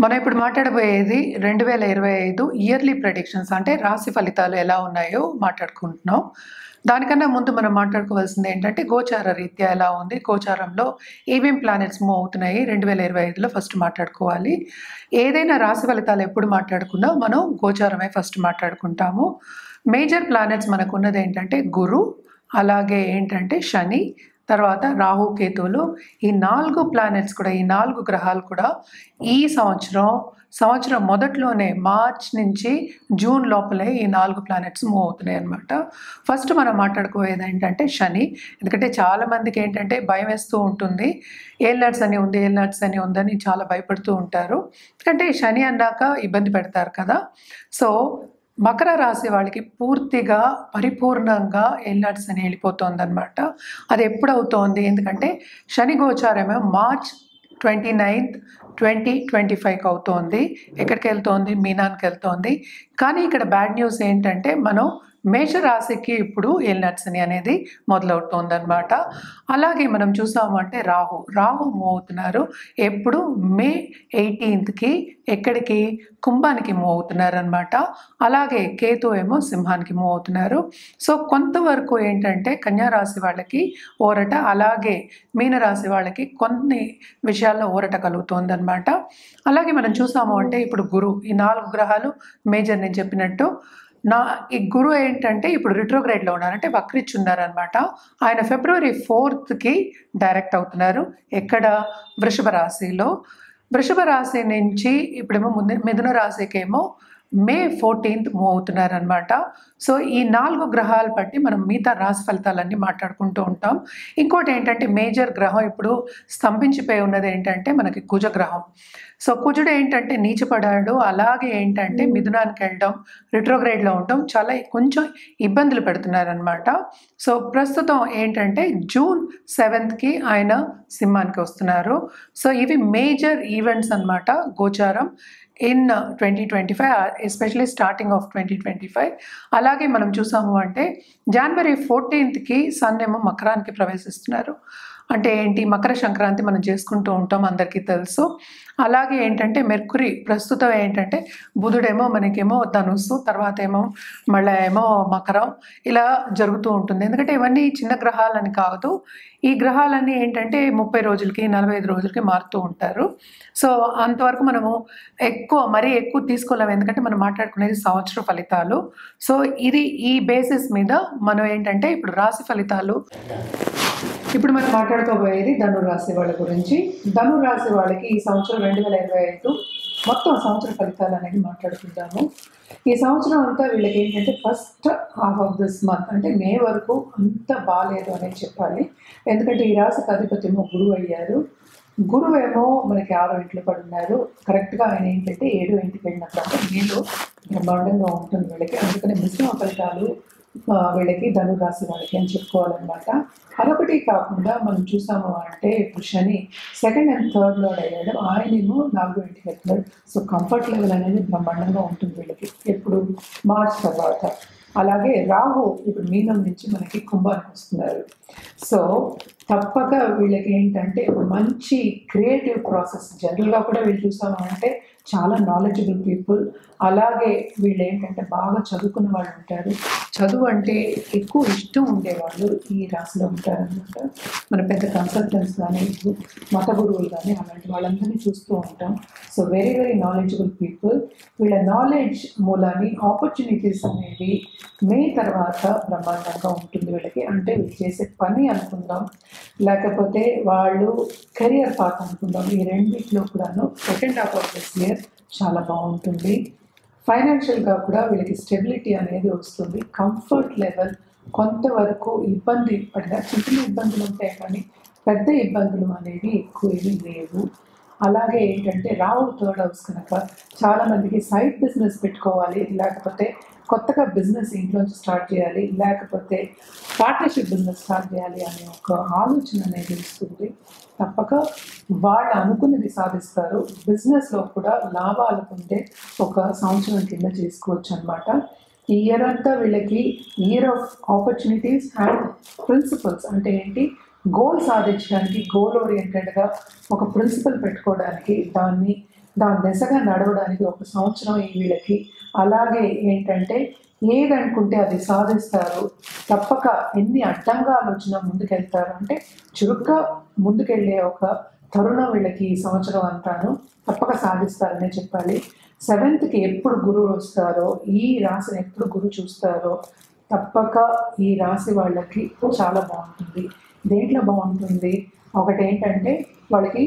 మనం ఇప్పుడు మాట్లాడబోయేది 2025 yearly predictions అంటే రాశి ఫలితాలు ఎలా ఉన్నాయో మాట్లాడుకుంటున్నాం. దానికన్నా ముందు మనం మాట్లాడుకోవాల్సింది ఏంటంటే గోచార రీత్యా ఎలా ఉంది? గోచారంలో ఏమేం ప్లానెట్స్ మూవ్ అవుతున్నాయి 2025లో ఫస్ట్ మాట్లాడుకోవాలి. ఏదైనా రాశి ఫలితాలు ఎప్పుడు మాట్లాడుకున్నా మనం గోచారమే ఫస్ట్ మాట్లాడుకుంటాము. మేజర్ ప్లానెట్స్ మనకున్నదేంటంటే గురు, అలాగే ఏంటంటే శని, తర్వాత రాహు, కేతువులు. ఈ 4 ప్లానెట్స్ కూడా, ఈ 4 గ్రహాలు కూడా ఈ సంవత్సరం మొదట్లోనే మార్చ్ నుంచి జూన్ లోపలే ఈ 4 ప్లానెట్స్ మూవ్ అవుతున్నాయి అన్నమాట. ఫస్ట్ మనం మాట్లాడుకోయేది ఏంటంటే శని. ఎందుకంటే చాలామందికి ఏంటంటే భయం వేస్తూ ఉంటుంది. ఏలినాటి శని ఉంది, ఏలినాటి శని ఉందని చాలా భయపడుతూ ఉంటారు. ఎందుకంటే శని అన్నాక ఇబ్బంది పెడతారు కదా. సో మకర రాశి వాళ్ళకి పూర్తిగా పరిపూర్ణంగా ఏలినాటి శని వెళ్ళిపోతుందన్నమాట. అది ఎప్పుడవుతోంది? ఎందుకంటే శని గోచారమేమో మార్చ్ 29th 2025కి అవుతోంది. ఎక్కడికి వెళ్తోంది? మీనానికి వెళ్తోంది. కానీ ఇక్కడ బ్యాడ్ న్యూస్ ఏంటంటే మనం మేషరాశికి ఇప్పుడు ఏలినాటి శని అనేది మొదలవుతోందన్నమాట. అలాగే మనం చూసాము అంటే రాహు మూవ్ అవుతున్నారు. ఎప్పుడు మే 18కి ఎక్కడికి? కుంభానికి మూవ్ అవుతున్నారు అనమాట. అలాగే కేతు ఏమో సింహానికి మూవ్ అవుతున్నారు. సో కొంతవరకు ఏంటంటే కన్యా రాశి వాళ్ళకి ఊరట, అలాగే మీనరాశి వాళ్ళకి కొన్ని విషయాల్లో ఊరట కలుగుతుంది అనమాట. అలాగే మనం చూసాము అంటే ఇప్పుడు గురు, ఈ 4 గ్రహాలు మేజర్ నేను చెప్పినట్టు. ఈ గురు ఏంటంటే ఇప్పుడు రిట్రోగ్రేడ్లో ఉన్నారు, అంటే వక్రించి ఉన్నారనమాట. ఆయన ఫిబ్రవరి 4కి డైరెక్ట్ అవుతున్నారు. ఎక్కడ? వృషభ రాశిలో. వృషభ రాశి నుంచి ఇప్పుడేమో మిథున రాశికేమో మే 14th మూవ్ అవుతున్నారనమాట. సో ఈ 4 గ్రహాలు బట్టి మనం మిగతా రాశి ఫలితాలన్నీ మాట్లాడుకుంటూ ఉంటాం. ఇంకోటి ఏంటంటే మేజర్ గ్రహం ఇప్పుడు స్తంభించిపోయి ఉన్నది ఏంటంటే మనకి కుజగ్రహం. సో కుజుడు ఏంటంటే నీచపడాడు. అలాగే ఏంటంటే మిథునానికి వెళ్ళడం, రిట్రోగ్రేడ్లో ఉండడం చాలా కొంచెం ఇబ్బందులు పెడుతున్నారనమాట. సో ప్రస్తుతం ఏంటంటే జూన్ 7కి ఆయన సింహానికి వస్తున్నారు. సో ఇవి మేజర్ ఈవెంట్స్ అనమాట గోచారం ఇన్ 2025, ఎస్పెషలీ స్టార్టింగ్ ఆఫ్ 2025. అలాగే మనం చూసాము అంటే జనవరి 14కి సన్ ఏమో మకరానికి ప్రవేశిస్తున్నారు. అంటే ఏంటి? మకర సంక్రాంతి మనం చేసుకుంటూ ఉంటాం, అందరికీ తెలుసు. అలాగే ఏంటంటే మెర్కురీ ప్రస్తుతం ఏంటంటే బుధుడేమో మనకేమో ధనుస్సు, తర్వాత ఏమో మళ్ళీ ఏమో మకరం, ఇలా జరుగుతూ ఉంటుంది. ఎందుకంటే ఇవన్నీ చిన్న గ్రహాలని కాదు. ఈ గ్రహాలన్నీ ఏంటంటే 30 రోజులకి 45 రోజులకి మారుతూ ఉంటారు. సో అంతవరకు మనము మరీ ఎక్కువ తీసుకోలేము, ఎందుకంటే మనం మాట్లాడుకునేది సంవత్సర ఫలితాలు. సో ఇది ఈ బేసిస్ మీద మనం ఏంటంటే ఇప్పుడు రాశి ఫలితాలు, ఇప్పుడు మనం మాట్లాడుకోబోయేది ధనురాశి వాళ్ళ గురించి. ధనురాశి వాళ్ళకి ఈ సంవత్సరం 2025 మొత్తం సంవత్సర ఫలితాలు అనేది మాట్లాడుకుంటాము. ఈ సంవత్సరం అంతా వీళ్ళకి ఏంటంటే first half of this month అంటే మే వరకు అంత బాగాలేదు అనేది చెప్పాలి. ఎందుకంటే ఈ రాశికి అధిపత్యమో గురువు అయ్యారు. గురువు ఏమో మనకి 6వ ఇంట్లో పడున్నారు. కరెక్ట్గా ఆయన ఏంటంటే 7వ ఇంటికి వెళ్ళినప్పుడు అంటే మేలో బ్రహ్మాండంగా ఉంటుంది వీళ్ళకి. అందుకని మిశ్రమ ఫలితాలు వీళ్ళకి ధనురాశి వాళ్ళకి అని చెప్పుకోవాలన్నమాట. అదొకటి కాకుండా మనం చూసాము అంటే ఇప్పుడు శని 2nd and 3rd లార్డ్ అయ్యాడు. ఆయనేమో 4వ ఇంటికి వెళ్తున్నాడు. సో కంఫర్ట్ లెవెల్ అనేది బ్రహ్మాండంగా ఉంటుంది వీళ్ళకి ఎప్పుడు మార్చ్ తర్వాత. అలాగే రాహు ఇప్పుడు మీనం నుంచి మనకి కుంభానికి వస్తున్నారు. సో తప్పక వీళ్ళకి ఏంటంటే మంచి క్రియేటివ్ ప్రాసెస్, జనరల్గా కూడా వీళ్ళు చూసాము అంటే చాలా నాలెడ్జబుల్ పీపుల్. అలాగే వీళ్ళు ఏంటంటే బాగా చదువుకున్న వాళ్ళు ఉంటారు. చదువు అంటే ఎక్కువ ఇష్టం ఉండేవాళ్ళు ఈ రాశిలో ఉంటారనమాట. మన పెద్ద కన్సల్టెంట్స్ కానీ మత గురువులు కానీ అలాంటి వాళ్ళందరినీ చూస్తూ ఉంటాం. So very very knowledgeable people. వీళ్ళ నాలెడ్జ్ మూలాన్ని ఆపర్చునిటీస్ అనేవి మే తర్వాత బ్రహ్మాండంగా ఉంటుంది వీళ్ళకి. అంటే వీళ్ళు చేసే పని అనుకుందాం, లేకపోతే వాళ్ళు కెరియర్ పాత్ అనుకుందాం, ఈ రెండింటిలో కూడాను second half of this year చాలా బాగుంటుంది. ఫైనాన్షియల్గా కూడా వీళ్ళకి స్టెబిలిటీ అనేది వస్తుంది. కంఫర్ట్ లెవెల్ కొంతవరకు ఇబ్బంది పడిన చిన్న ఇబ్బందులు ఉంటాయి, కానీ పెద్ద ఇబ్బందులు అనేవి ఎక్కువ ఏమీ లేవు. అలాగే ఏంటంటే రాహు 3rd హౌస్ కనుక చాలామందికి సైడ్ బిజినెస్ పెట్టుకోవాలి, లేకపోతే కొత్తగా బిజినెస్ ఇంట్లోంచి స్టార్ట్ చేయాలి, లేకపోతే పార్ట్నర్షిప్ బిజినెస్ స్టార్ట్ చేయాలి అనే ఒక ఆలోచన అనేది ఇస్తుంది. తప్పక వాళ్ళు అనుకున్నది సాధిస్తారు. బిజినెస్లో కూడా లాభాలు పొందే ఒక సంవత్సరం కింద చేసుకోవచ్చు అనమాట. ఈ ఇయర్ అంతా వీళ్ళకి year of opportunities and principles. అంటే ఏంటి? గోల్ సాధించడానికి, గోల్ ఓరియంటెడ్గా ఒక ప్రిన్సిపల్ పెట్టుకోవడానికి, దాన్ని దాని దిశగా నడవడానికి ఒక సంవత్సరం వీళ్ళకి. అలాగే ఏంటంటే ఏదనుకుంటే అది సాధిస్తారు. తప్పక ఎన్ని అడ్డంగాలు వచ్చినా ముందుకెళ్తారు. అంటే చురుగ్గా ముందుకెళ్ళే ఒక తరుణం వీళ్ళకి ఈ సంవత్సరం అంతాను. తప్పక సాధిస్తారనే చెప్పాలి. 7th ఎప్పుడు గురువు వస్తారో, ఈ రాశిని ఎప్పుడు గురువు చూస్తారో తప్పక ఈ రాశి వాళ్ళకి చాలా బాగుంటుంది. దేంట్లో బాగుంటుంది? ఒకటేంటంటే వాళ్ళకి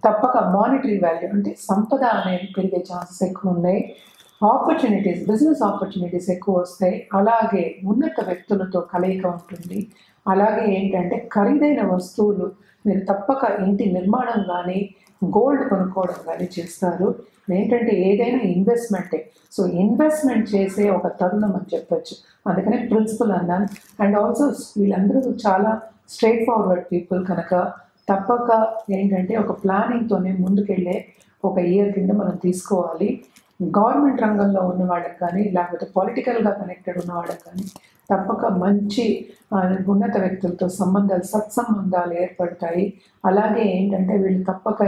తప్పక మానిటరీ వాల్యూ అంటే సంపద అనేది పెరిగే ఛాన్సెస్ ఎక్కువ ఉన్నాయి. ఆపర్చునిటీస్, బిజినెస్ ఆపర్చునిటీస్ ఎక్కువ వస్తాయి. అలాగే ఉన్నత వ్యక్తులతో కలయిక ఉంటుంది. అలాగే ఏంటంటే ఖరీదైన వస్తువులు మీరు తప్పక ఇంటి నిర్మాణం కానీ గోల్డ్ కొనుక్కోవడం కానీ చేస్తారు. ఏంటంటే ఏదైనా ఇన్వెస్ట్మెంటే. సో ఇన్వెస్ట్మెంట్ చేసే ఒక తరుణం అని చెప్పచ్చు. అందుకనే ప్రిన్సిపల్ అన్నాను. అండ్ ఆల్సో వీళ్ళందరూ చాలా స్ట్రైట్ ఫార్వర్డ్ పీపుల్ కనుక తప్పక ఏంటంటే ఒక ప్లానింగ్తోనే ముందుకెళ్ళే ఒక ఇయర్ కింద మనం తీసుకోవాలి. గవర్నమెంట్ రంగంలో ఉన్న వాళ్ళకి కానీ లేకపోతే పొలిటికల్గా కనెక్టెడ్ ఉన్న వాళ్ళకి కానీ తప్పక మంచి ఉన్నత వ్యక్తులతో సత్సంబంధాలు ఏర్పడతాయి. అలాగే ఏంటంటే వీళ్ళు తప్పక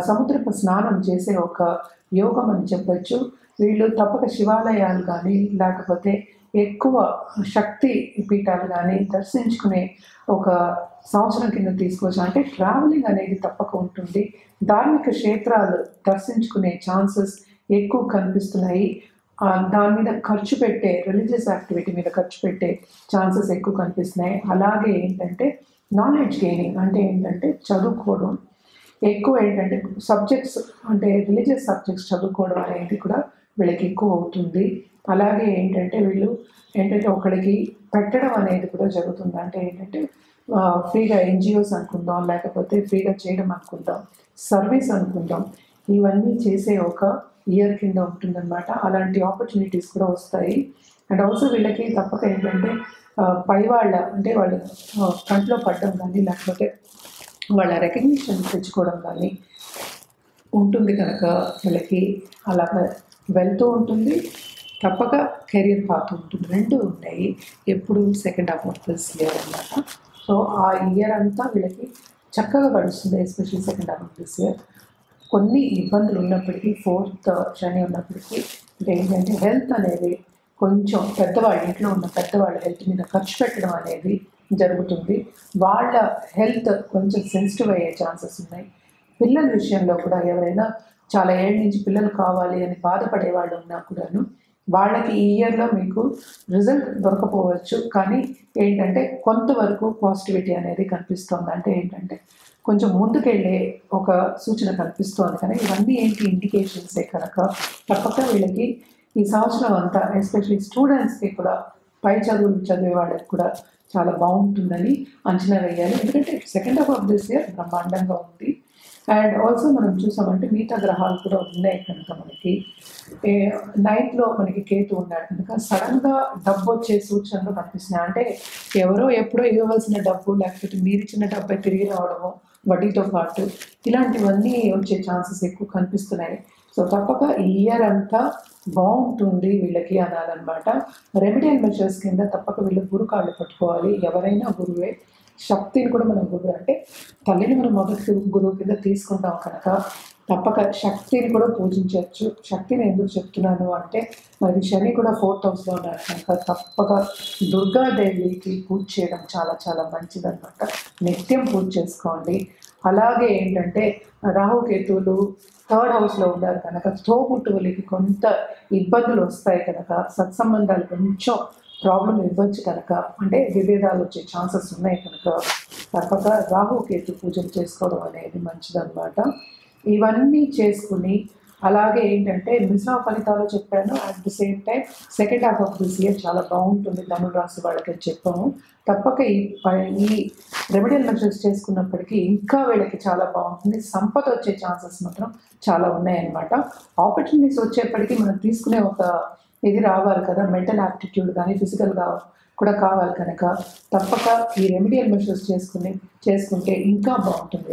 సముద్రపు స్నానం చేసే ఒక యోగం అని చెప్పచ్చు. వీళ్ళు తప్పక శివాలయాలు కానీ లేకపోతే ఎక్కువ శక్తి పీఠాలు కానీ దర్శించుకునే ఒక సంవత్సరం కింద తీసుకోవచ్చు. అంటే ట్రావెలింగ్ అనేది తప్పక ఉంటుంది. ధార్మిక క్షేత్రాలు దర్శించుకునే ఛాన్సెస్ ఎక్కువ కనిపిస్తున్నాయి. దాని మీద ఖర్చు పెట్టే రిలీజియస్ యాక్టివిటీ మీద ఖర్చు పెట్టే ఛాన్సెస్ ఎక్కువ కనిపిస్తున్నాయి. అలాగే ఏంటంటే నాలెడ్జ్ గెయినింగ్ అంటే ఏంటంటే చదువుకోవడం ఎక్కువ, ఏంటంటే సబ్జెక్ట్స్ అంటే రిలీజియస్ సబ్జెక్ట్స్ చదువుకోవడం అనేది కూడా వీళ్ళకి ఎక్కువ అవుతుంది. అలాగే ఏంటంటే వీళ్ళు ఏంటంటే ఒకరికి పెట్టడం అనేది కూడా జరుగుతుంది. అంటే ఏంటంటే ఫ్రీగా ఎన్జిఓస్ అనుకుందాం, లేకపోతే ఫ్రీగా చేయడం అనుకుందాం, సర్వీస్ అనుకుందాం, ఇవన్నీ చేసే ఒక ఇయర్ కింద ఉంటుందన్నమాట. అలాంటి ఆపర్చునిటీస్ కూడా వస్తాయి. అండ్ ఆల్సో వీళ్ళకి తప్పక ఏంటంటే పై వాళ్ళ అంటే వాళ్ళ కంట్లో పడడం కానీ లేకపోతే వాళ్ళ రికగ్నిషన్ తెచ్చుకోవడం కానీ ఉంటుంది కనుక వీళ్ళకి అలాగ వెళ్తూ ఉంటుంది. తప్పక కెరియర్ పాత్ ఉంటుంది. రెండు ఉన్నాయి ఎప్పుడు second half of this year అన్నమాట. సో ఆ ఇయర్ అంతా వీళ్ళకి చక్కగా గడుస్తుంది. Especially second half of this year కొన్ని ఇబ్బందులు ఉన్నప్పటికీ, 4th శని ఉన్నప్పటికీ ఏంటంటే హెల్త్ అనేది కొంచెం పెద్దవాళ్ళ ఇంట్లో ఉన్న పెద్దవాళ్ళ హెల్త్ మీద ఖర్చు పెట్టడం అనేది జరుగుతుంది. వాళ్ళ హెల్త్ కొంచెం సెన్సిటివ్ అయ్యే ఛాన్సెస్ ఉన్నాయి. పిల్లల విషయంలో కూడా ఎవరైనా చాలా ఏళ్ళ నుంచి పిల్లలు కావాలి అని బాధపడే వాళ్ళు ఉన్నా కూడాను వాళ్ళకి ఈ ఇయర్లో మీకు రిజల్ట్ దొరకపోవచ్చు. కానీ ఏంటంటే కొంతవరకు పాజిటివిటీ అనేది కనిపిస్తుంది. అంటే ఏంటంటే కొంచెం ముందుకెళ్ళే ఒక సూచన కనిపిస్తోంది. కానీ ఇవన్నీ ఏంటి ఇండికేషన్సే కనుక తప్పక వీళ్ళకి ఈ సంవత్సరం అంతా ఎస్పెషల్లీ స్టూడెంట్స్కి కూడా పై చదువులు చదివే వాళ్ళకి కూడా చాలా బాగుంటుందని అంచనా వేయాలి. ఎందుకంటే second half of this year బ్రహ్మాండంగా ఉంది. అండ్ ఆల్సో మనం చూసామంటే మిగతా గ్రహాలు కూడా ఉన్నాయి కనుక మనకి 9th మనకి కేతు ఉన్నాడు కనుక సడన్గా డబ్బు వచ్చే సూచనలు కనిపిస్తున్నాయి. అంటే ఎవరో ఎప్పుడో ఇవ్వవలసిన డబ్బు లేకపోతే మీరు ఇచ్చిన డబ్బే తిరిగి రావడము వడ్డీతో పాటు ఇలాంటివన్నీ వచ్చే ఛాన్సెస్ ఎక్కువ కనిపిస్తున్నాయి. సో తప్పక ఈ ఇయర్ అంతా బాగుంటుంది వీళ్ళకి అనాలన్నమాట. రెమెడియల్ మెజర్స్ కింద తప్పక వీళ్ళు గురు కాళ్ళు పట్టుకోవాలి. ఎవరైనా గురువే. శక్తిని కూడా మనం గురువు అంటే తల్లిని మనం మొదటి గురువు కింద తీసుకుంటాం కనుక తప్పక శక్తిని కూడా పూజించవచ్చు. శక్తిని ఎందుకు చెప్తున్నాను అంటే మరి శని కూడా 4th హౌస్లో ఉన్నారు కనుక తప్పక దుర్గాదేవికి పూజ చేయడం చాలా చాలా మంచిదన్నమాట. నిత్యం పూజ చేసుకోండి. అలాగే ఏంటంటే రాహుకేతువులు 3rd హౌస్లో ఉన్నారు కనుక తోబుట్టువులకి కొంత ఇబ్బందులు వస్తాయి కనుక సత్సంబంధాలు కొంచెం ప్రాబ్లం ఇవ్వచ్చు కనుక అంటే విభేదాలు వచ్చే ఛాన్సెస్ ఉన్నాయి కనుక తప్పక రాహుకేతు పూజలు చేసుకోవడం అనేది మంచిదన్నమాట. ఇవన్నీ చేసుకుని అలాగే ఏంటంటే మిశ్రమ ఫలితాలు చెప్పాను. At the same time second half of this year చాలా బాగుంటుంది ధనుర రాశి వాళ్ళకి చెప్పాము. తప్పక ఈ రెమెడియల్ మెజర్స్ చేసుకున్నప్పటికీ ఇంకా వీళ్ళకి చాలా బాగుంటుంది. సంపద వచ్చే ఛాన్సెస్ మాత్రం చాలా ఉన్నాయన్నమాట. ఆపర్చునిటీస్ వచ్చేప్పటికీ మనం తీసుకునే ఒక ఇది రావాలి కదా, మెంటల్ యాప్టిట్యూడ్ కానీ ఫిజికల్గా కూడా కావాలి కనుక తప్పక ఈ రెమెడియల్ మెజర్స్ చేసుకుంటే ఇంకా బాగుంటుంది.